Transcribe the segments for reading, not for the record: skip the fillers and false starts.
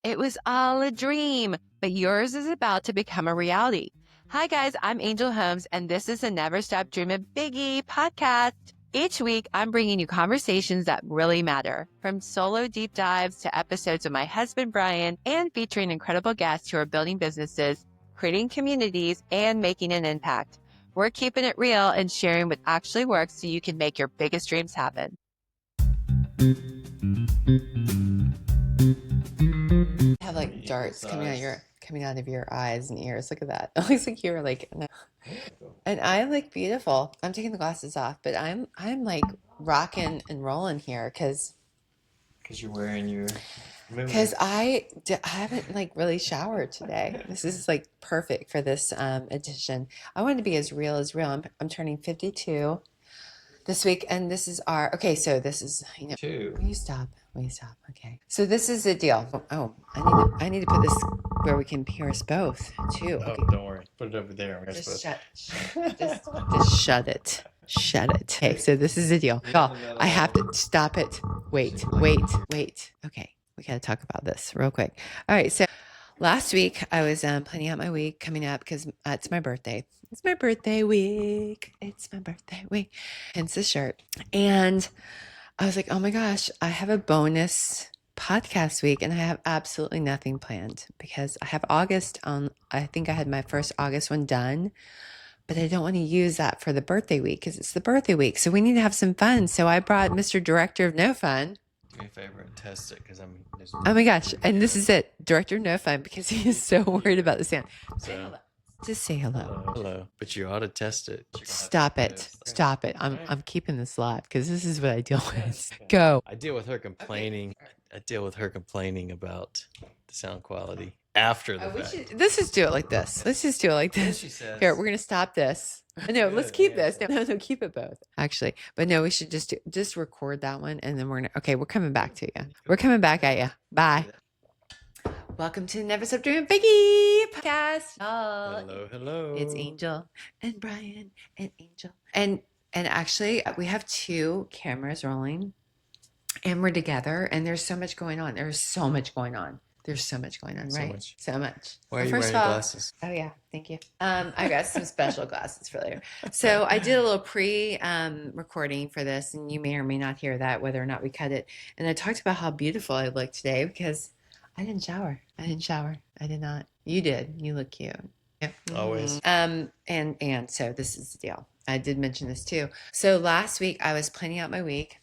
It was all a dream, but yours is about to become a reality. Hi, guys, I'm Angel Holmes, and this is the Never Stop Dreaming BIGGIE podcast. Each week, I'm bringing you conversations that really matter, from solo deep dives to episodes with my husband, Brian, and featuring incredible guests who are building businesses, creating communities, and making an impact. We're keeping it real and sharing what actually works so you can make your biggest dreams happen. Have like darts coming out of your eyes and ears. Look at that. It looks like you're like, and I look beautiful. I'm taking the glasses off, but I'm like rocking and rolling here because you're wearing your I haven't like really showered today. This is like perfect for this edition. I wanted to be as real as real. I'm turning 52 this week, and this is our so this is two. Will you stop? Okay. So this is the deal. Oh, I need to put this where we can hear us both too. Oh, Okay. Don't worry. Put it over there. Just shut it. Shut it. Okay, so this is the deal. Y'all, I have to stop it. Wait. Okay, we got to talk about this real quick. All right, so last week I was planning out my week coming up because it's my birthday. It's my birthday week. Hence the shirt. And I was like, oh my gosh, I have a bonus podcast week and I have absolutely nothing planned because I have August on. I think I had my first August one done, but I don't want to use that for the birthday week because it's the birthday week. So we need to have some fun. So I brought Mr. Director of No Fun. Do me a favor and test it because I'm. Oh my gosh. And this is it. Director of No Fun because he is so worried about the sound. Just say hello. Hello. But you ought to test it. Stop it. I'm keeping this live because this is what I deal with. Go. I deal with her complaining. I deal with her complaining about the sound quality after the fact. Let's just do it like this. She says. Here, we're going to stop this. No, let's keep this. No, keep it both. Actually. But no, we should just record that one and then we're coming back to you. We're coming back at you. Bye. Welcome to Never Stop Dreaming BIGGIE podcast. Hello. It's Angel and Brian and Angel. And actually, we have two cameras rolling and we're together and there's so much going on. Right? So much. Why are you wearing glasses? Oh yeah, thank you. I got some special glasses for later. So I did a little recording for this and you may or may not hear that, whether or not we cut it. And I talked about how beautiful I look today because I didn't shower. I did not. You did. You look cute. Yep. Always. And so this is the deal. I did mention this too. So last week I was planning out my week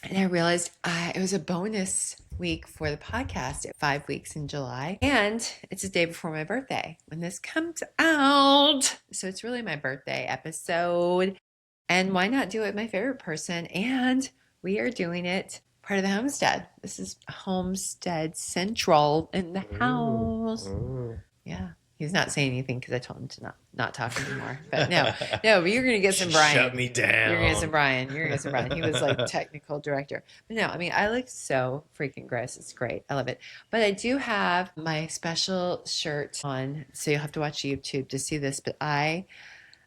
and I realized it was a bonus week for the podcast at 5 weeks in July. And it's the day before my birthday when this comes out. So it's really my birthday episode. And why not do it with my favorite person? And we are doing it part of the Homestead. This is Homestead Central in the house. Ooh. Yeah. He's not saying anything because I told him to not talk anymore. But no, but you're going to get some Brian. Shut me down. You're going to get some Brian. He was like technical director. But no, I mean, I look so freaking gross. It's great. I love it. But I do have my special shirt on. So you'll have to watch YouTube to see this. But I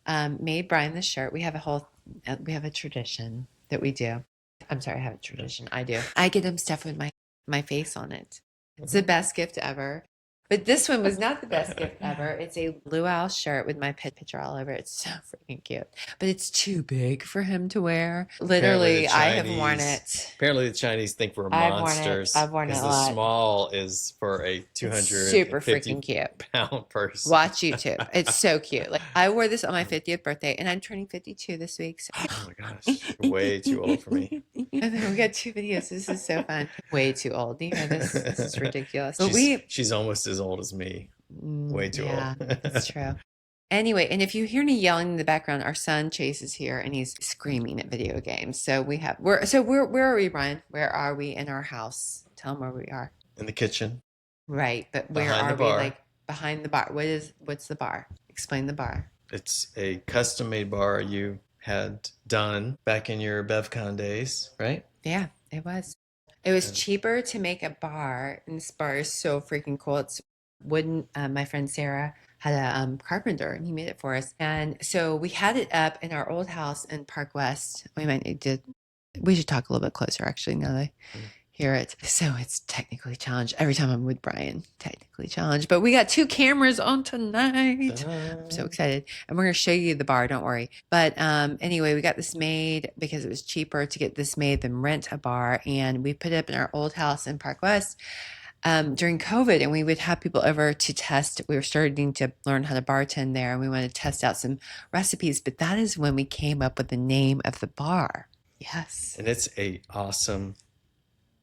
made Brian this shirt. We have a tradition that we do. I'm sorry, I have a tradition. I do. I get him stuff with my face on it. It's the best gift ever. But this one was not the best gift ever. It's a luau shirt with my picture all over it. It's so freaking cute. But it's too big for him to wear. Literally, I have worn it. Apparently, the Chinese think we're monsters. I've worn it a lot. The small is for a 250 super freaking cute pound person. Watch YouTube. It's so cute. Like I wore this on my 50th birthday, and I'm turning 52 this week. So. Oh my gosh, you're way too old for me. And then we got 2 videos. This is so fun. Way too old. You know this. This is ridiculous. But she's almost as old as me. Way too old. That's true. Anyway, and if you hear me yelling in the background, our son Chase is here and he's screaming at video games. So where are we, Brian? Where are we in our house? Tell him where we are. In the kitchen. Right, but where are we? Like behind the bar. What's the bar? Explain the bar. It's a custom-made bar you had done back in your BevCon days, right? Yeah, it was. It was cheaper to make a bar, and this bar is so freaking cool. It's wooden. My friend Sarah had a carpenter, and he made it for us. And so we had it up in our old house in Park West. We should talk a little bit closer, actually, now that hear it. So it's technically challenged. Every time I'm with Brian, technically challenged. But we got 2 cameras on tonight. I'm so excited. And we're going to show you the bar. Don't worry. But anyway, we got this made because it was cheaper to get this made than rent a bar. And we put it up in our old house in Park West during COVID. And we would have people over to test. We were starting to learn how to bartend there. And we wanted to test out some recipes. But that is when we came up with the name of the bar. Yes. And it's a awesome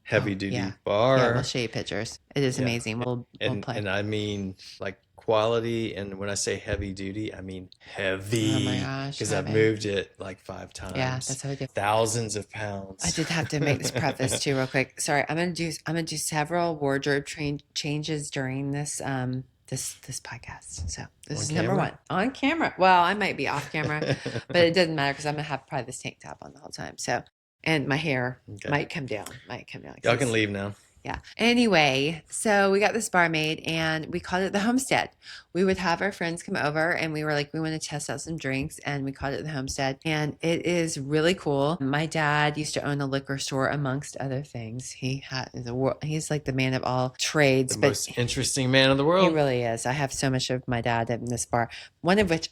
heavy duty yeah. bar. Yeah, we'll show you pictures. It is amazing. We'll play. And I mean like quality, and when I say heavy duty, I mean heavy. Oh my gosh. Because I've moved it like 5 times. Yeah, that's how I do. Thousands of pounds. I did have to make this preface too real quick. Sorry, I'm gonna do several wardrobe changes during this this podcast. So this is number 1 on camera. Well, I might be off camera, but it doesn't matter because I'm gonna have probably this tank top on the whole time. So, and my hair might come down. Y'all can leave now. Yeah. Anyway, so we got this bar made and we called it the Homestead. We would have our friends come over and we were like, we want to test out some drinks, and we called it the Homestead. And it is really cool. My dad used to own a liquor store amongst other things. He's like the man of all trades. The most interesting man in the world. He really is. I have so much of my dad in this bar. One of which,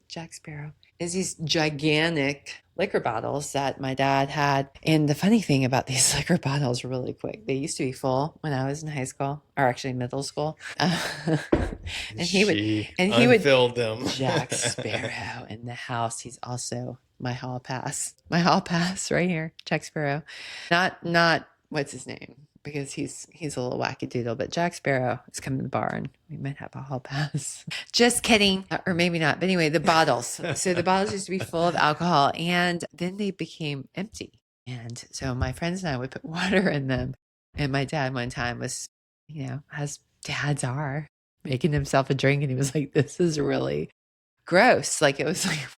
Jack Sparrow, is these gigantic liquor bottles that my dad had. And the funny thing about these liquor bottles, really quick, they used to be full when I was in high school, or actually middle school. And he would fill them. Jack Sparrow in the house. He's also my hall pass. My hall pass right here, Jack Sparrow. Not what's his name? Because he's a little wackadoodle, but Jack Sparrow is coming to the bar and we might have a hall pass. Just kidding. Or maybe not. But anyway, the bottles. So the bottles used to be full of alcohol and then they became empty. And so my friends and I would put water in them. And my dad one time was, as dads are, making himself a drink. And he was like, this is really gross. Like it was like,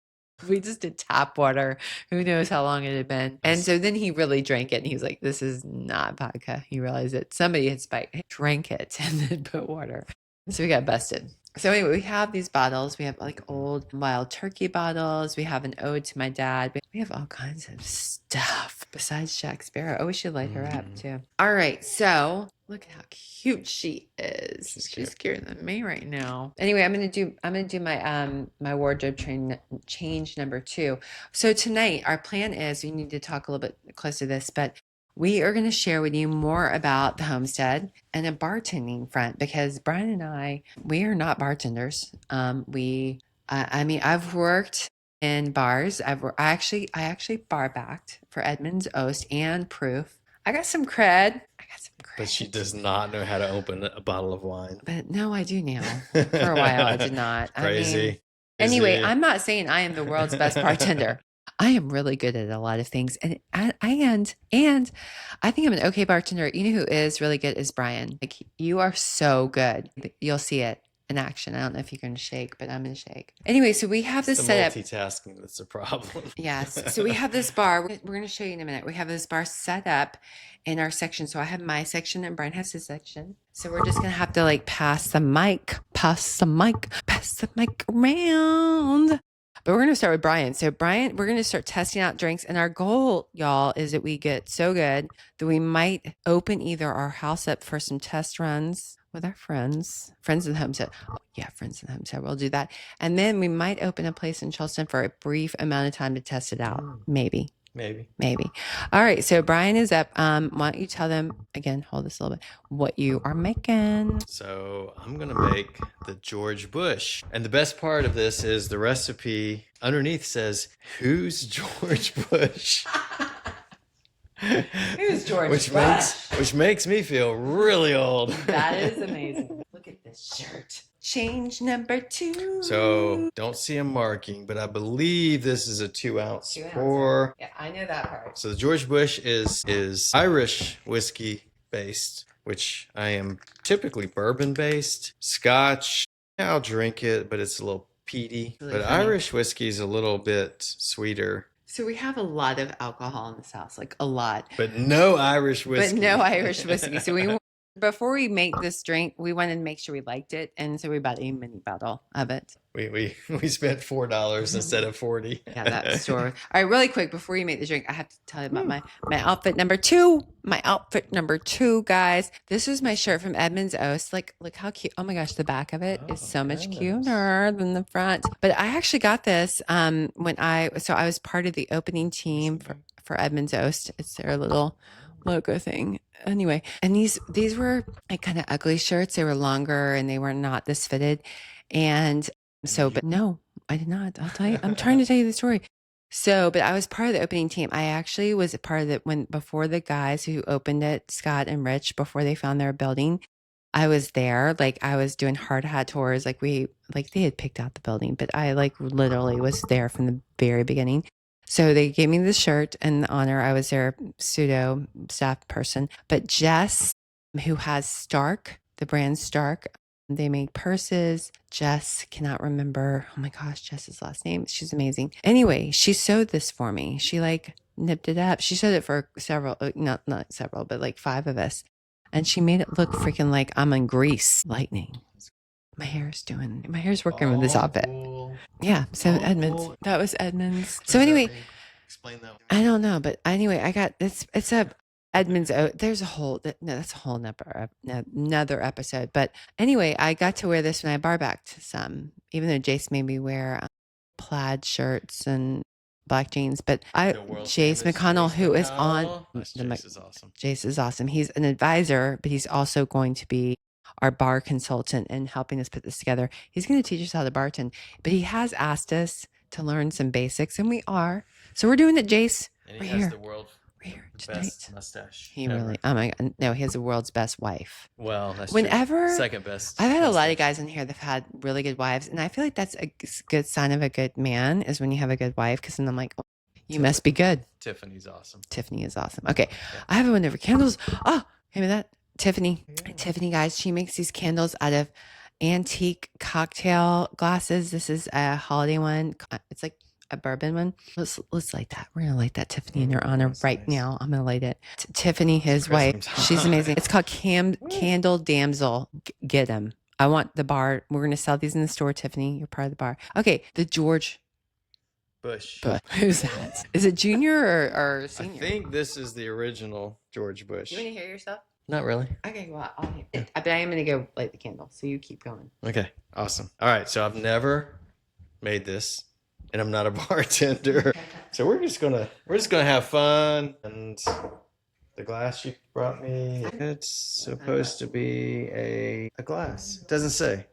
we just did tap water. Who knows how long it had been. And so then he really drank it. And he was like, this is not vodka. He realized that somebody had drank it and then put water. So we got busted. So anyway, we have these bottles. We have like old wild turkey bottles. We have an ode to my dad. We have all kinds of stuff besides Jack Sparrow. Oh, we should light her up too. All right. So look at how cute she is. She's cuter than me right now. Anyway, I'm gonna do my my wardrobe change number 2. So tonight our plan is, we need to talk a little bit close to this, but we are going to share with you more about the Homestead and a bartending front, because Brian and I, we are not bartenders. I mean, I've worked in bars. I actually bar backed for Edmunds, Oast, and Proof. I got some cred. But she does not know how to open a bottle of wine. But no, I do now. For a while, I did not. Crazy. Anyway, I'm not saying I am the world's best bartender. I am really good at a lot of things, and I think I'm an okay bartender. You know who is really good is Brian. Like, you are so good. You'll see it in action. I don't know if you're going to shake, but I'm going to shake. Anyway, so we have this set up. Multitasking that's a problem. Yes. So we have this bar. We're going to show you in a minute. We have this bar set up in our section. So I have my section and Brian has his section. So we're just going to have to like pass the mic around. But we're going to start with Brian. So Brian, we're going to start testing out drinks. And our goal, y'all, is that we get so good that we might open either our house up for some test runs with our friends of the Homestead. Oh, yeah, friends of the Homestead. We'll do that. And then we might open a place in Charleston for a brief amount of time to test it out. Maybe. All right. So Brian is up. Why don't you tell them, again, hold this a little bit, what you are making. So I'm going to make the George Bush. And the best part of this is the recipe underneath says, who's George Bush? Who's George Bush? Which makes me feel really old. That is amazing. Look at this shirt. Change number 2. So don't see a marking, but I believe this is a 2-ounce pour. Yeah, I know that part. So the George Bush is Irish whiskey based, which I am typically bourbon based. Scotch, I'll drink it, but it's a little peaty. Really but funny. Irish whiskey is a little bit sweeter. So we have a lot of alcohol in this house, like a lot. But no Irish whiskey. So Before we make this drink, we wanted to make sure we liked it, and so we bought a mini bottle of it. We spent $4 instead of 40. Yeah, that store. All right, really quick before you make the drink, I have to tell you about my outfit number 2. My outfit number 2, guys. This is my shirt from Edmonds Oast. Like, look how cute. Oh my gosh, the back of it is so much cuter than the front. But I actually got this when I was part of the opening team for Edmonds Oast. It's their little logo thing. Anyway, and these were like kind of ugly shirts. They were longer and they were not this fitted. And so, but no, I did not. I'll tell you. I'm trying to tell you the story. So, but I was part of the opening team. I actually was a part of it before the guys who opened it, Scott and Rich, before they found their building. I was there. Like I was doing hard hat tours. Like they had picked out the building, but I like literally was there from the very beginning. So they gave me the shirt in honor. I was their pseudo staff person. But Jess, who has Stark, the brand Stark, they make purses. Jess cannot remember. Oh my gosh, Jess's last name. She's amazing. Anyway, she sewed this for me. She like nipped it up. She sewed it for several, not several, but like 5 of us. And she made it look freaking like I'm in grease lightning. My hair's working with this outfit. Cool. Yeah. So Edmonds, cool. That was Edmonds. So anyway, explain that. I don't know, but anyway, I got this. It's a Edmonds. There's a whole, no, that's a whole another episode. But anyway, I got to wear this when I bar backed some, even though Jayce made me wear plaid shirts and black jeans. But Jayce McConnell, who is on, Jayce is awesome. Jayce is awesome. He's an advisor, but he's also going to be our bar consultant and helping us put this together. He's going to teach us how to bartend, but he has asked us to learn some basics, and we are. So we're doing it, Jayce. And he has the world's best mustache. He really, oh my God, no, he has the world's best wife. Well, that's whenever true. Second best. I've had a lot of guys in here that've had really good wives, and I feel like that's a good sign of a good man is when you have a good wife, because then I'm like, oh, you must be good. Tiffany's awesome. Tiffany is awesome. Okay, yeah. I have one over candles. Oh, give me that. Tiffany, guys, she makes these candles out of antique cocktail glasses. This is a holiday one. It's like a bourbon one. Let's light that. We're gonna light that, Tiffany, in your honor right now. I'm gonna light it. Tiffany, his wife, she's amazing. It's called Candle Damsel. Get them. I want the bar. We're gonna sell these in the store. Tiffany, you're part of the bar. Okay, the George Bush. Who's that? Is it junior or senior? I think this is the original George Bush. You want to hear yourself? Not really. Okay, well, I'll hear it. But I am going to go light the candle, so you keep going. Okay, awesome. All right, so I've never made this, and I'm not a bartender, so we're just gonna have fun. And the glass you brought me, it's supposed to be a glass. It doesn't say.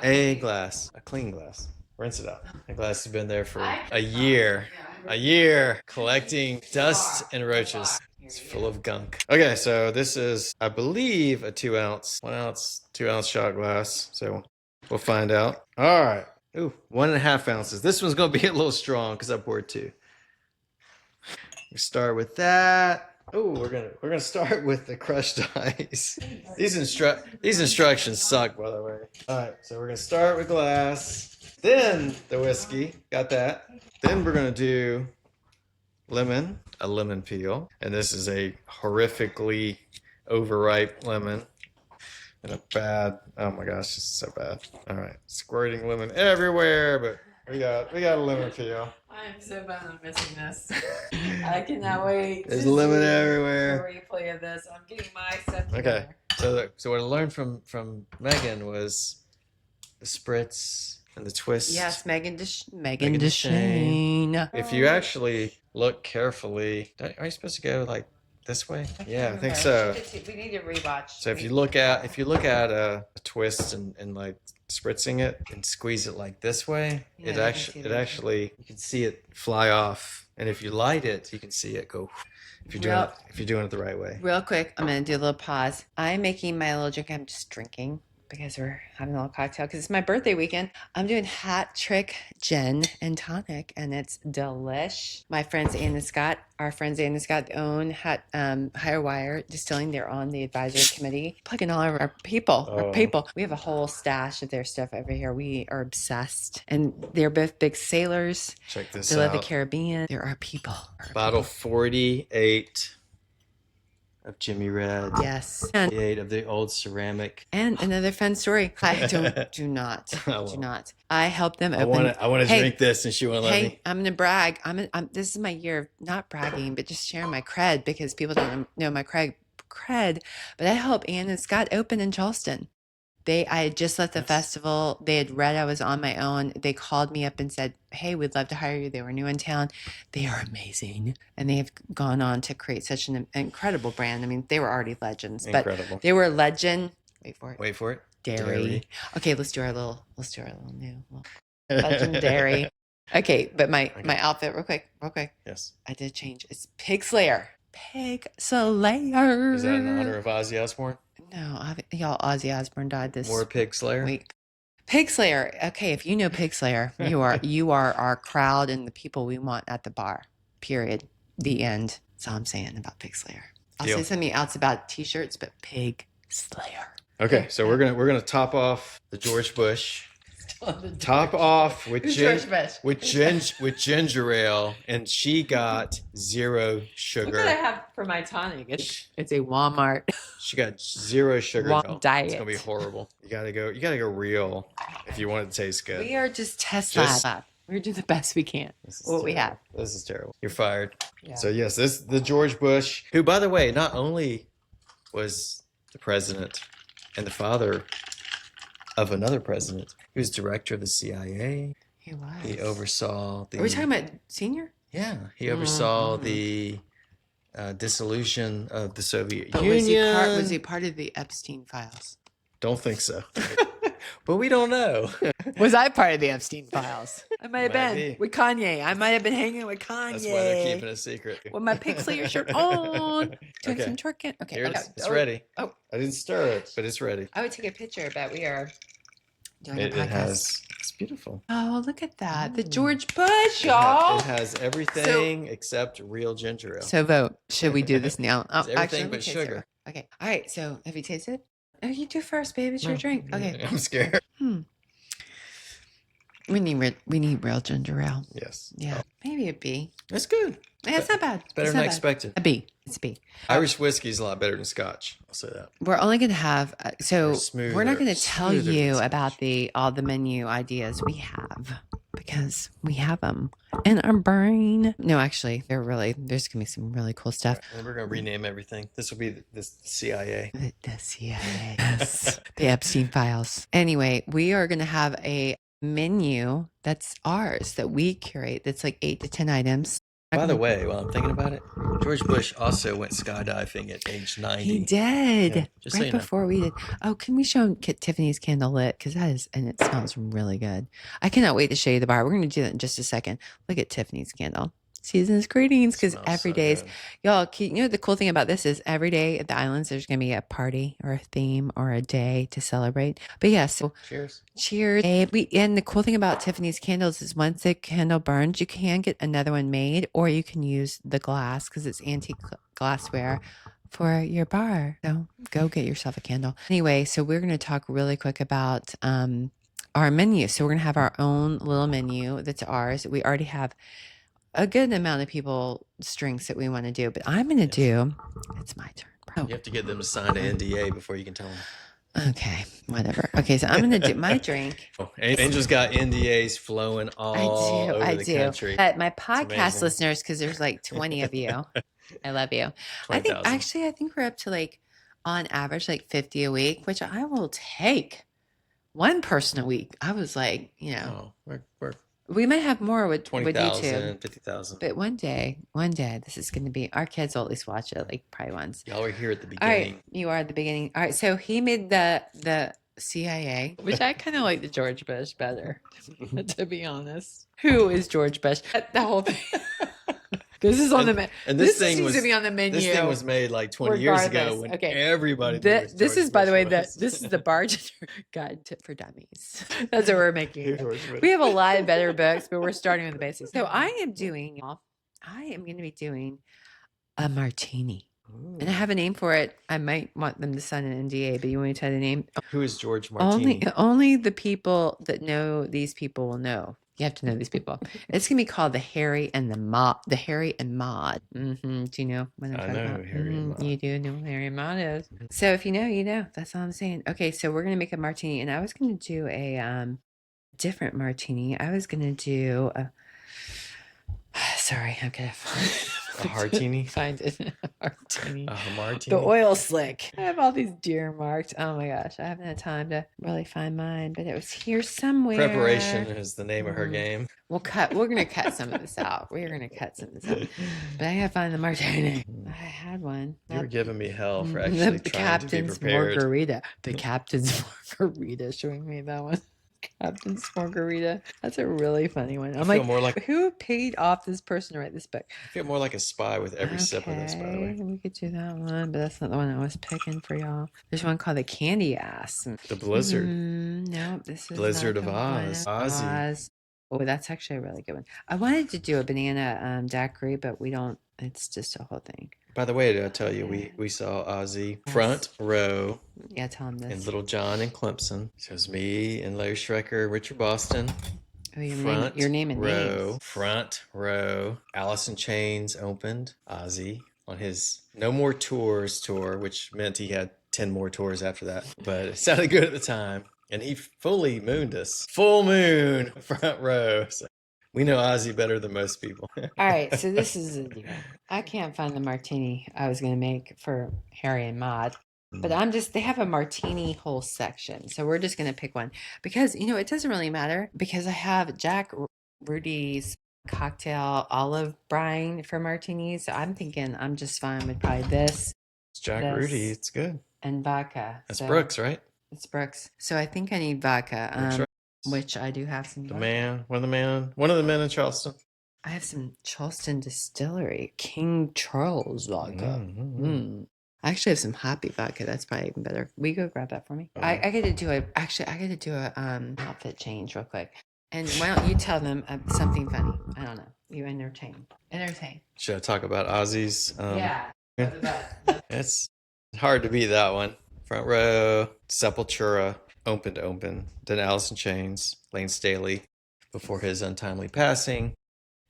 A glass, a clean glass. Rinse it out. The glass has been there for a year, collecting dust and roaches. It's full of gunk. Okay, so this is, I believe, a 2 ounce shot glass. So we'll find out. All right. Ooh, 1.5 ounces. This one's gonna be a little strong because I poured 2. We start with that. Oh, we're gonna start with the crushed ice. These instructions suck, by the way. All right, so we're gonna start with glass, then the whiskey. Got that. Then we're gonna do a lemon peel, and this is a horrifically overripe lemon and a bad, oh my gosh, this is so bad. All right, squirting lemon everywhere, but we got a lemon peel. I'm so bad on missing this. I cannot wait. There's lemon everywhere. The replay of this. I'm getting my stuff together. Okay, so what I learned from Megan was the spritz and the twist. Yes, Megan Deshane. If you actually look carefully, are you supposed to go like this way? Yeah, I think so. We need to rewatch. So if you look at a twist and like spritzing it and squeeze it like this way, yeah, it actually you can see it fly off, and if you light it, you can see it go. If you're doing it the right way. Real quick, I'm gonna do a little pause. I'm making my little drink. I'm just drinking because we're having a little cocktail because it's my birthday weekend. I'm doing Hat Trick Gin and Tonic, and it's delish. My friends Ann and Scott, own High Wire Distilling. They're on the advisory committee, plugging all of our people. We have a whole stash of their stuff over here. We are obsessed, and they're both big sailors. Check this out. They love the Caribbean. There are people. Bottle 48. of Jimmy Red. Yes. And, Of the old ceramic. and another fun story. I do not. I helped them open. I want to drink this, and she won't let me. I'm gonna brag. This is my year of not bragging, but just sharing my cred, because people don't know my cred. But I helped Ann and Scott open in Charleston. I had just left the festival. They had read I was on my own. They called me up and said, "Hey, we'd love to hire you." They were new in town. They are amazing, and they have gone on to create such an incredible brand. I mean, they were already legends, but they were legend. Wait for it. Dairy. Okay, let's do our little new legendary. Okay, but my outfit real quick. Yes. I did change. It's Pig Slayer. Pig Slayer. Is that in honor of Ozzy Osbourne? No, y'all. Ozzy Osbourne died this. More Pig Slayer. Wait, Pig Slayer. Okay, if you know Pig Slayer, you are our crowd and the people we want at the bar. Period. The end. That's all I'm saying about Pig Slayer. I'll say something else about T-shirts, but Pig Slayer. Okay, so we're gonna top off the George Bush. Top off with ginger ale, and she got 0 sugar. What did I have for my tonic? It's a Walmart. She got 0 sugar. Diet. It's gonna be horrible. You gotta go real if you want it to taste good. We are just test lab. We're doing the best we can. What we have. This is terrible. You're fired. Yeah. So yes, this the George Bush, who, by the way, not only was the president and the father of another president, he was director of the CIA. He was. He oversaw the. Are we talking about senior? Yeah, he oversaw the dissolution of the Soviet Union. Was he part of the Epstein files? Don't think so. But we don't know. Was I part of the Epstein files? I might have been with Kanye. I might have been hanging with Kanye. That's why they're keeping it a secret. With my Pig Slayer shirt on. Doing some twerking. Okay. It's ready. Oh. I didn't stir it, but it's ready. I would take a picture, but we are doing a podcast. It's beautiful. Oh, look at that. The George Bush, y'all. It has everything except real ginger ale. So vote. Should we do this now? Everything but sugar. Okay. All right. So have you tasted? Oh, you do first, baby. It's your drink. Okay. I'm scared. We need real ginger ale. Yes. Yeah. Maybe a B. It's good. Yeah, it's not bad. It's better than I expected. A B. It's a B. Irish whiskey is a lot better than Scotch. I'll say that. We're only going to have we're not going to tell you about all the menu ideas we have, because we have them in our brain. No, actually, there's going to be some really cool stuff. And we're going to rename everything. This will be the CIA. The CIA. Yes. The Epstein files. Anyway, we are going to have a menu that's ours, that we curate, that's like 8 to 10 items. By the way, while I'm thinking about it, George Bush also went skydiving at age 90. He did. Yeah, just right before we did. Oh, can we show him Tiffany's candle lit? Because it smells really good. I cannot wait to show you the bar. We're going to do that in just a second. Look at Tiffany's candle. Season's greetings, because every day is, y'all, the cool thing about this is every day at the islands, there's going to be a party or a theme or a day to celebrate. But yeah, so cheers. And the cool thing about Tiffany's candles is once the candle burns, you can get another one made, or you can use the glass, because it's antique glassware for your bar. So go get yourself a candle. Anyway, so we're going to talk really quick about our menu. So we're going to have our own little menu that's ours. We already have a good amount of drinks that we want to do, but I'm going to do, it's my turn, bro. You have to get them to sign an NDA before you can tell them. Okay, whatever. Okay, so I'm going to do my drink. Angel's got NDAs flowing all over the country. But my podcast listeners, because there's like 20 of you, I love you. 20, I think we're up to on average, 50 a week, which I will take. One person a week. I was we might have more with 20,000, 50,000. But one day, this is going to be, our kids will at least watch it, probably once. Y'all are here at the beginning. All right, you are at the beginning. All right, so he made the CIA, which I kind of like the George Bush better, to be honest. Who is George Bush? The whole thing. This is on the menu. And this thing needs to be on the menu. This thing was made 20 years ago when everybody. This is, by the way, this is the Bartender Guide for Dummies. That's what we're making. We have a lot of better books, but we're starting with the basics. So I am going to be doing a martini. Ooh. And I have a name for it. I might want them to sign an NDA, but you want me to tell the name? Who is George Martini? Only the people that know these people will know. You have to know these people. It's gonna be called the Harry and Maude. Do you know what I'm I talking know about? who Harry and Maude. You do know who Harry and Maude is. So if you know, you know. That's all I'm saying. Okay, so we're gonna make a martini, and I was gonna do a different martini. I was gonna do a. Sorry, I'm gonna A martini? find it. A martini. A martini. The oil slick. I have all these deer marked. Oh my gosh, I haven't had time to really find mine, but it was here somewhere. Preparation is the name of her game. We're gonna cut some of this out. We're gonna cut some of this out. But I gotta find the martini. I had one. You were giving me hell for The actually trying to be captain's prepared. margarita. The captain's margarita, showing me that one. Captain's margarita. That's a really funny one. I'm feel like, more like- who paid off this person to write this book? I feel more like a spy with every sip of this, by the way. We could do that one, but that's not the one I was picking for y'all. There's one called the Candy Ass. The Blizzard. No, this is Blizzard not of the one. Oz. Ozzy. Oh, that's actually a really good one. I wanted to do a banana daiquiri, but we don't. It's just a whole thing. By the way, did I tell you we saw Ozzy front row Yeah, tell him this. in Little John and Clemson. So it was me and Larry Schrecker, Richard Boston. Oh, your name and row, names. front row. Alice in Chains opened. Ozzy on his No More Tours tour, which meant he had 10 more tours after that. But it sounded good at the time. And he fully mooned us. Full moon, front row. So we know Ozzy better than most people. All right, so this is a deal. I can't find the martini I was going to make for Harry and Maude. But they have a martini whole section. So we're just going to pick one because, it doesn't really matter because I have Jack Rudy's cocktail olive brine for martinis. So I'm thinking I'm just fine with probably this. It's Jack Rudy. It's good. And vodka. That's Brooks, right? It's Brooks. So I think I need vodka, Brooks, right? which I do have some. One of the men in Charleston. I have some Charleston Distillery King Charles vodka. I actually have some hoppy vodka. That's probably even better. Will you go grab that for me? I got to do a outfit change real quick. And why don't you tell them something funny? I don't know. You entertain. Should I talk about Ozzy's? Yeah. It's hard to beat that one. Front row, Sepultura, open to open. Then Alice in Chains, Lane Staley, before his untimely passing,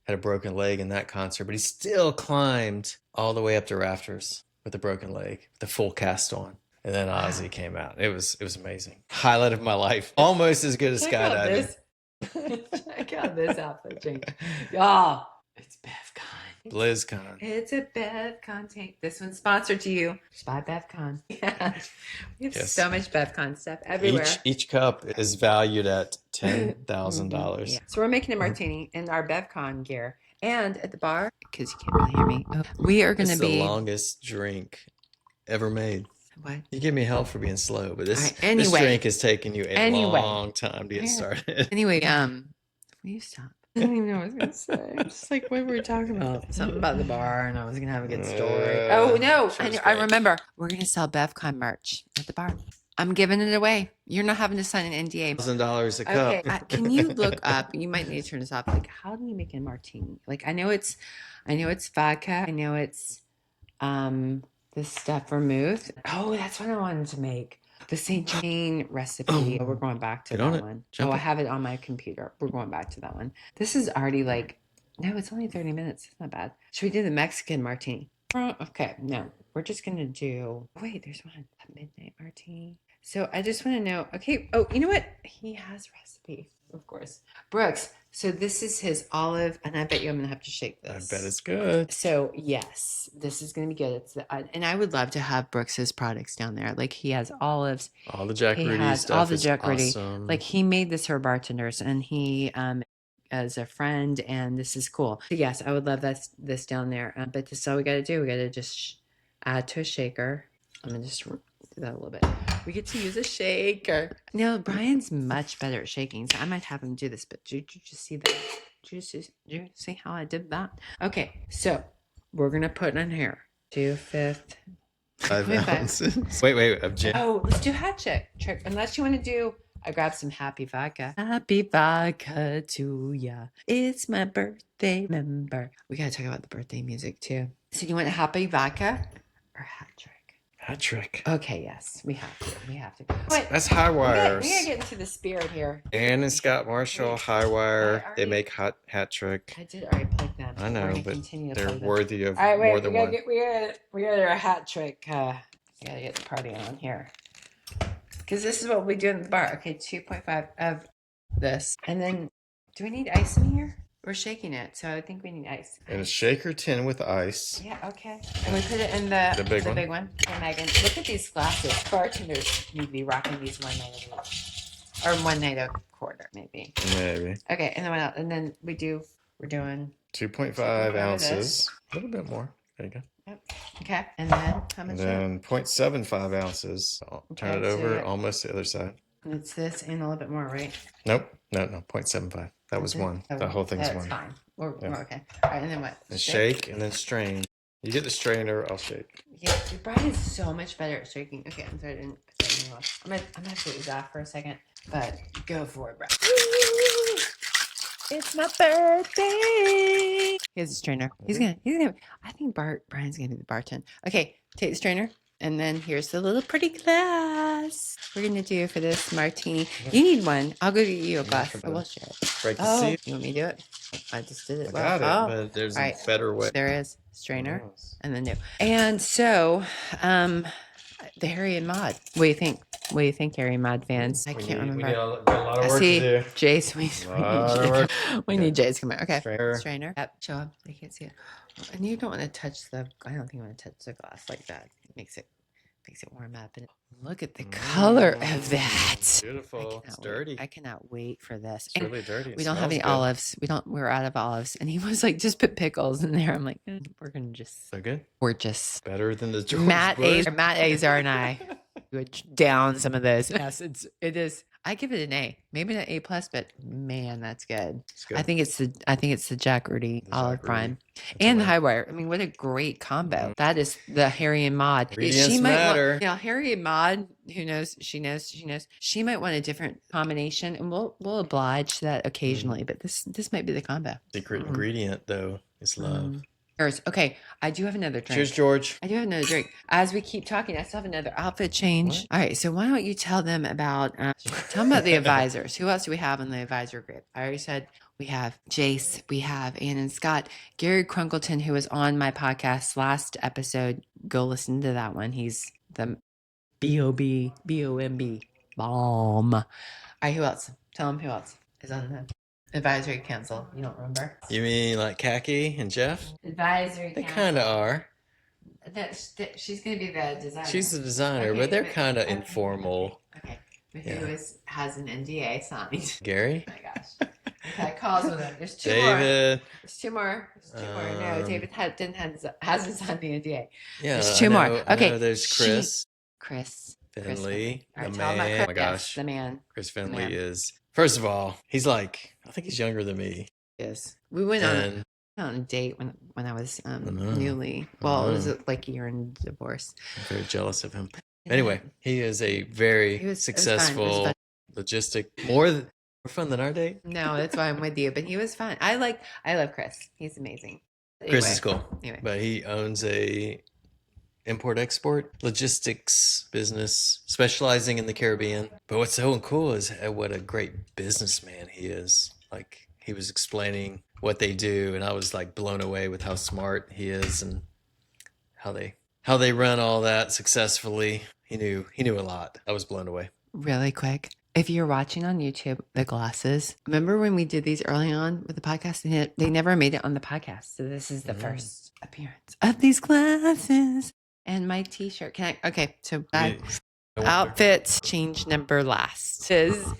had a broken leg in that concert, but he still climbed all the way up to rafters with a broken leg, the full cast on. And then Ozzy came out. It was amazing. Highlight of my life. Almost as good as skydiving. Check out this outfit change. Y'all, it's BevCon. BlizzCon. It's a BevCon tank. This one's sponsored to you by BevCon. Yeah. We have so much BevCon stuff everywhere. Each cup is valued at $10,000. Yeah. So we're making a martini in our BevCon gear. And at the bar, because you can't really hear me, we are going to be the longest drink ever made. What? You give me hell for being slow, but this anyway, this drink has taken you a long time to get started. Anyway, will you stop? I don't even know what I was going to say. Just like what were we talking about? Something about the bar, and I was going to have a good story. Oh, no. I remember. We're going to sell BevCon merch at the bar. I'm giving it away. You're not having to sign an NDA. $1,000 a cup. Okay, can you look up? You might need to turn this off. Like, how do you make a martini? Like, I know it's vodka. I know it's this stuff vermouth. Oh, that's what I wanted to make. The St. Jane recipe. We're going back to that one. I have it on my computer. We're going back to that one. This is already no, it's only 30 minutes. It's not bad. Should we do the Mexican martini? Okay, no. We're just going to do, wait, there's one, a midnight martini. So I just want to know, okay. Oh, you know what? He has a recipe, of course. Brooks. So this is his olive, and I bet you I'm going to have to shake this. I bet it's good. So yes, this is going to be good. And I would love to have Brooks's products down there. Like he has olives. All the Jack Rudy stuff. All the Jack awesome. Rudy. Like he made this for bartenders, and he as a friend, and this is cool. So yes, I would love this down there. But this is all we got to do. We got to just add to a shaker. I'm going to just do that a little bit. We get to use a shaker. Now, Brian's much better at shaking, so I might have him do this. But did you just see that? Did you see how I did that? Okay, so we're going to put in here 2/5. 5 ounces. Wait, of gin. Oh, let's do hat trick. Unless you want to do, I grabbed some happy vodka. Happy vodka to ya. It's my birthday, remember. We got to talk about the birthday music, too. So you want a happy vodka or hat trick? Hat trick. Okay, yes, we have to. We have to. Wait, That's High Wires. we gotta get into the spirit here. Ann and Scott Marshall, High Wire. They make hat trick. I did already plug them. I know, but continue to they're plug them. worthy of All right, wait, more than one. We got a hat trick. We gotta get the party on here. Because this is what we do in the bar. Okay, 2.5 of this. And then, do we need ice in here? We're shaking it, so I think we need ice. And a shaker tin with ice. Yeah, okay. And we put it in the big one. Hey, Megan, look at these glasses. Bartenders need to be rocking these one night a week. Or one night a quarter, maybe. Maybe. Okay, and then what else? And then we're doing 2.5 ounces. A little bit more. There you go. Yep. Okay, and then how much? And then 0.75 ounces. Turn it over, almost the other side. It's this and a little bit more, right? Nope. No, 0.75. That was one. The whole thing's one. That's fine. We're okay. All right, and then what? And shake and then strain. You get the strainer, I'll shake. Yeah, Brian is so much better at shaking. Okay, I'm sorry, I didn't put anything off. I'm gonna put these off for a second, but go for it, Brian. It's my birthday. Here's the strainer. He's gonna. I think Brian's gonna be the bartender. Okay, take the strainer. And then here's the little pretty glass. We're going to do for this martini. You need one. I'll go get you a glass. I will share it. Break the seal. You want me to do it? I just did it. I got it, but there's a better way. There is strainer and then new. And so, the Harry and Maude. What do you think? What do you think, Harry and Maude fans? I can't remember. We got a lot of work to do. Jayce. We need Jayce to come out. Okay. Strainer. Yep. Show up. They can't see it. And you don't want to touch the. I don't think you want to touch the glass like that. It makes it warm up. And look at the color of that. Beautiful. It's dirty. I cannot wait for this. It's really dirty. We don't have any olives. We're out of olives. And he was like, just put pickles in there. I'm like, we're gonna just. So good. We're just better than the George Matt Bush. Azar and I would down some of those. Yes, it is. I give it an A, maybe an A plus, but man, that's good. Good. I think it's the Jack Rudy olive prime and the High Wire. I mean, what a great combo. That is the Harry and Maude. Ingredients matter. Harry and Maude. Who knows? She knows. She might want a different combination, and we'll oblige that occasionally. But this might be the combo. Secret ingredient though is love. Okay, I do have another drink. Cheers, George. I do have another drink. As we keep talking, I still have another outfit change. What? All right, so why don't you tell them about the advisors? Who else do we have in the advisor group? I already said we have Jayce, we have Ann and Scott, Gary Crunkleton, who was on my podcast last episode. Go listen to that one. He's the BOMB bomb. All right, who else? Tell them who else is on the advisory council. You don't remember? You mean like Khaki and Jeff? Advisory They kind of are. She's going to be the designer. She's the designer, but they're kind of informal. Okay. But who has an NDA signed? Gary? Oh my gosh. Okay, calls with him. There's two David. more. There's two more. No, David hasn't signed the NDA. Yeah. There's two more. Okay. There's Chris. Chris Finley. All right, the man. Oh my gosh. Yes, the man. Chris Finley is, first of all, he's like, I think he's younger than me. Yes. We went on a date when I was newly. Well, it was like a year in divorce. I'm very jealous of him. Anyway, he is a very successful logistic. More fun than our date. No, that's why I'm with you. But he was fun. I love Chris. He's amazing. Anyway, Chris is cool. Anyway. But he owns a import-export logistics business specializing in the Caribbean. But what's so cool is what a great businessman he is. Like, he was explaining what they do, and I was like blown away with how smart he is and how they run all that successfely. He knew a lot. I was blown away. Really quick, if you're watching on YouTube, the glasses. Remember when we did these early on with the podcast? And they never made it on the podcast, so this is the first appearance of these glasses and my T-shirt. Okay, so outfit change number last says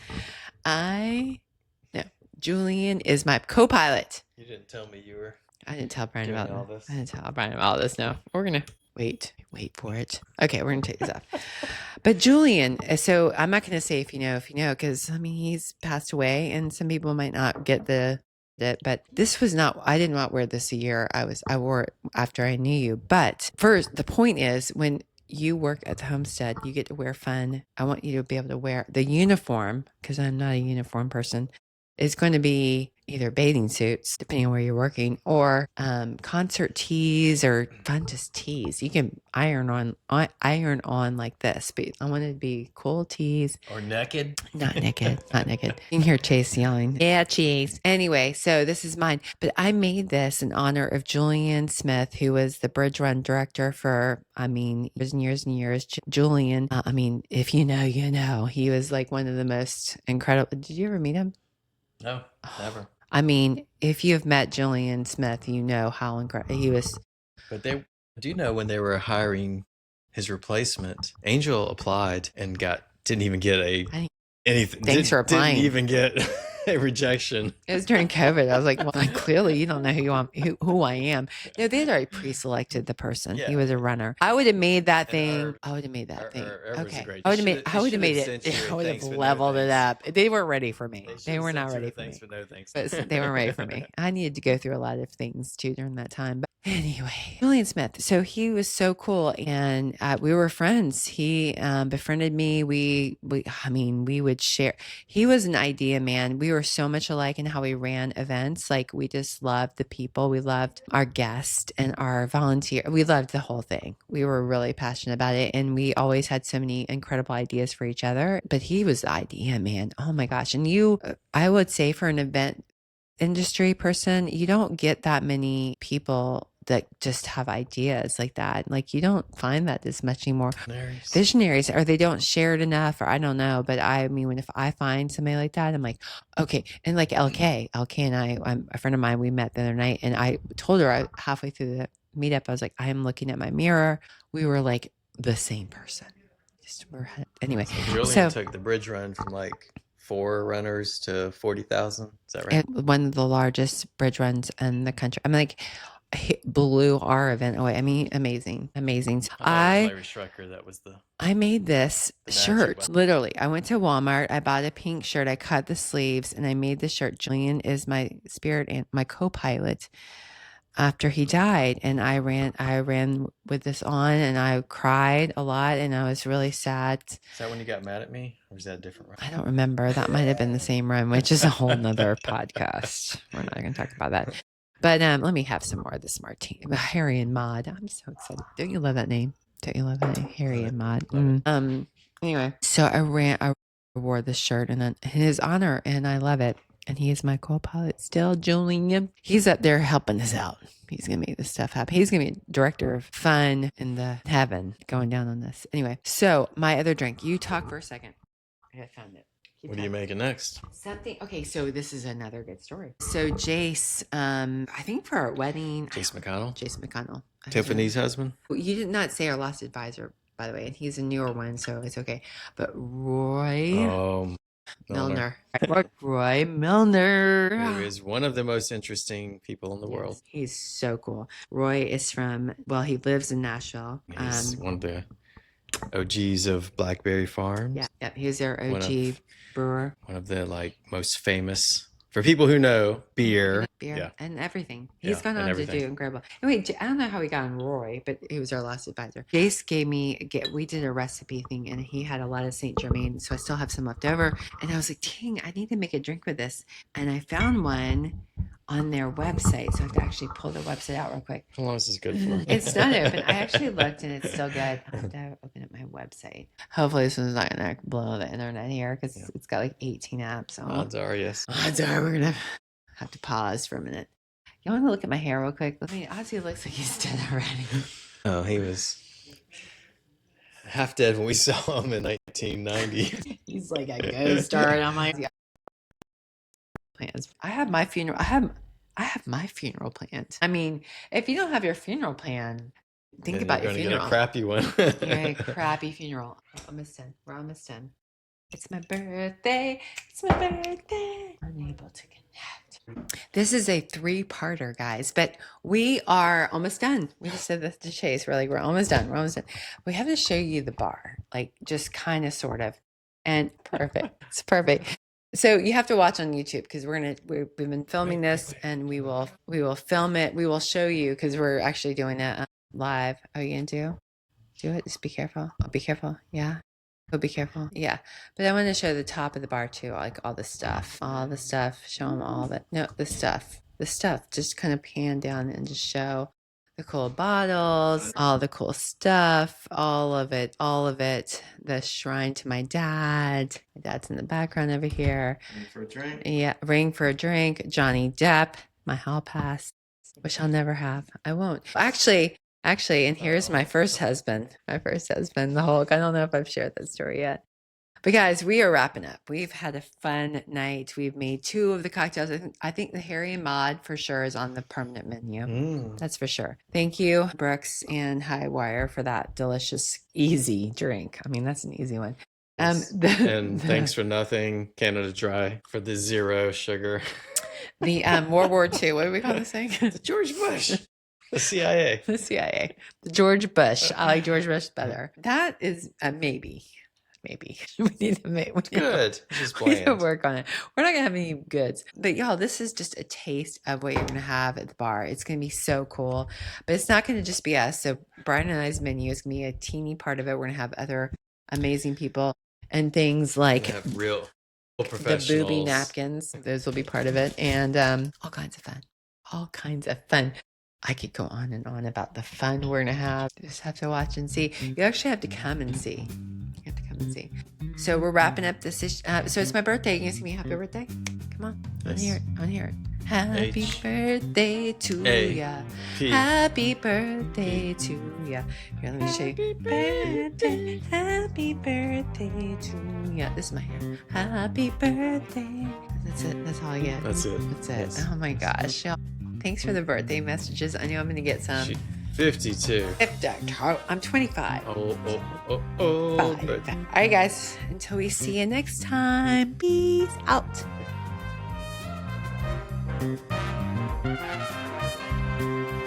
Julian is my co-pilot. You didn't tell me you were. I didn't tell Brian about all this. I didn't tell Brian about all this. No, we're gonna wait for it. Okay, we're gonna take this off. But Julian, so I'm not gonna say if you know, because I mean he's passed away, and some people might not get it. But this was not. I did not wear this a year. I wore it after I knew you. But first, the point is when you work at the Homestead, you get to wear fun. I want you to be able to wear the uniform because I'm not a uniform person. It's going to be either bathing suits, depending on where you're working, or concert tees or fun just tees. You can iron on like this, but I wanted to be cool tees. Or naked. Not naked, not naked. You can hear Chase yelling. Yeah, Chase. Anyway, so this is mine, but I made this in honor of Julian Smith, who was the Bridge Run director for, years and years and years. Julian, if you know, you know. He was like one of the most incredible. Did you ever meet him? No, never. If you've met Julian Smith, you know how incredible he was. But do you know when they were hiring his replacement, Angel applied and didn't even get anything. Thanks for applying. Didn't even get a rejection. It was during COVID. I was like, well, clearly you don't know who I am. No, they had already pre-selected the person. Yeah. He was a runner. I would have made that thing. I would have made that thing. Okay. I would have made it. I would have leveled it up. They weren't ready for me. They were not ready for me. But they weren't ready for me. I needed to go through a lot of things too during that time. But anyway, Julian Smith. So he was so cool, and we were friends. He befriended me. We would share. He was an idea man. We were so much alike in how we ran events. Like, we just loved the people. We loved our guests and our volunteer. We loved the whole thing. We were really passionate about it, and we always had so many incredible ideas for each other. But he was the idea man. Oh my gosh! And I would say, for an event industry person, you don't get that many people that just have ideas like that. Like, you don't find that as much anymore. Visionaries, or they don't share it enough, or I don't know. But if I find somebody like that, I'm like, okay. And like LK and I'm a friend of mine, we met the other night, and I told her halfway through the meetup, I was like, I am looking at my mirror. We were like the same person. Anyway. So Julian took the bridge run from like 4 runners to 40,000. Is that right? One of the largest bridge runs in the country. Blew our event away. Amazing. Larry Schrecker, that was I made this shirt. Literally, I went to Walmart. I bought a pink shirt. I cut the sleeves, and I made the shirt. Julian is my spirit and my co-pilot after he died, and I ran with this on, and I cried a lot, and I was really sad. Is that when you got mad at me, or was that a different run? I don't remember. That might have been the same run, which is a whole nother podcast. We're not going to talk about that. But let me have some more of this martini. Harry and Maude. I'm so excited. Don't you love that name? Harry and Maude. Anyway, so I wore this shirt in his honor, and I love it. And he is my co-pilot still, Julian. He's up there helping us out. He's going to make this stuff happen. He's going to be director of fun in the heaven going down on this. Anyway, so my other drink. You talk for a second. I found it. What are you making next? Okay, so this is another good story. So Jayce, I think for our wedding. Jayce McConnell? Jayce McConnell. Tiffany's husband? You did not say our last advisor, by the way, and he's a newer one, so it's okay. But Roy Milner. Roy Milner. Who is one of the most interesting people in the world. He's so cool. Roy is he lives in Nashville. He's one of the OGs of Blackberry Farms. Yeah, he's their OG brewer. One of the most famous, for people who know, beer and everything. He's gone on to do incredible. Anyway, I don't know how he got on Roy, but he was our last advisor. Jayce we did a recipe thing, and he had a lot of Saint Germain, so I still have some left over. And I was like, dang, I need to make a drink with this. And I found one on their website, so I have to actually pull the website out real quick. How long is this good for? It's not open. I actually looked, and it's still good. I have to open up my website. Hopefully this one's not going to blow the internet here, because it's got like 18 apps on. Odds are, yes. Odds are we're going to have to pause for a minute. You want to look at my hair real quick? Ozzy looks like he's dead already. Oh, he was half dead when we saw him in 1990. He's like a ghost star, and I'm like, plans. I have my funeral. I have my funeral planned. If you don't have your funeral plan, think about your funeral. Get a crappy one. A crappy funeral. Almost done. We're almost done. It's my birthday. It's my birthday. Unable to connect. This is a 3-parter, guys, but we are almost done. We just said this to Chase. We're like, we're almost done. We're almost done. We have to show you the bar, just kind of, sort of, and perfect. It's perfect. So you have to watch on YouTube, because we've been filming this, and we will film it. We will show you, because we're actually doing it live. Are you gonna do it? Just be careful. Be careful. Yeah. Oh, be careful. Yeah. But I want to show the top of the bar too, like all the stuff. All the stuff. Show them all of it. No, the stuff. The stuff. Just kind of pan down and just show the cool bottles, all the cool stuff, all of it, all of it. The shrine to my dad. My dad's in the background over here. Ring for a drink. Yeah. Ring for a drink. Johnny Depp. My hall pass. Which I'll never have. I won't. Actually, and here's my first husband. My first husband, the Hulk. I don't know if I've shared that story yet. But guys, we are wrapping up. We've had a fun night. We've made 2 of the cocktails. I think the Harry and Maude for sure is on the permanent menu. That's for sure. Thank you, Brooks and High Wire, for that delicious, easy drink. I mean, that's an easy one. And thanks for nothing, Canada Dry, for the 0 sugar. The World War II. What do we call this thing? The George Bush. The CIA. The CIA. The George Bush. I like George Bush better. That is a maybe. Maybe. We need to make good. Just we need to work on it. We're not going to have any goods. But y'all, this is just a taste of what you're going to have at the bar. It's going to be so cool. But it's not going to just be us. So Brian and I's menu is going to be a teeny part of it. We're going to have other amazing people and things like real the professionals. booby napkins. Those will be part of it. And all kinds of fun. All kinds of fun. I could go on and on about the fun we're going to have. You just have to watch and see. You actually have to come and see. You have to come and see. So we're wrapping up this. So it's my birthday. You can sing me happy birthday? Come on. I want to hear it. I want to hear it. Happy birthday to ya. Happy birthday to ya. Here, let me show you. Birthday. Happy birthday to ya. This is my hair. Happy birthday. That's it. That's all I get. That's it. That's it. Yes. Oh my gosh. Thanks for the birthday messages. I know I'm going to get some. 52. I'm 25. Oh. All right, guys. Until we see you next time. Peace out.